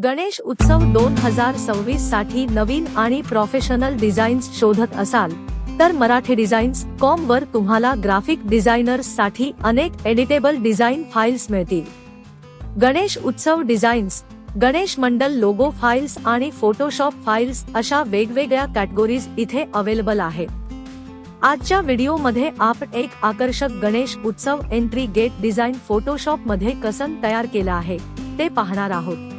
गणेश उत्सव 2026 साठी नवीन आणि प्रोफेशनल डिझाईन्स शोधत असाल तर मराठीडिझाईन्स.com वर तुम्हाला ग्राफिक डिझायनर्स साठी अनेक एडिटेबल डिझाईन फाइल्स मिळतील. गणेश उत्सव डिझाईन्स, गणेश मंडल लोगो फाइल्स आणि फोटोशॉप फाइल्स अशा वेगवेगळ्या कॅटेगोरीज इथे अवेलेबल आहेत. आजच्या व्हिडिओमध्ये आपण एक आकर्षक गणेश उत्सव एंट्री गेट डिझाईन फोटोशॉप मध्ये कसं तयार केला आहे ते पाहणार आहोत.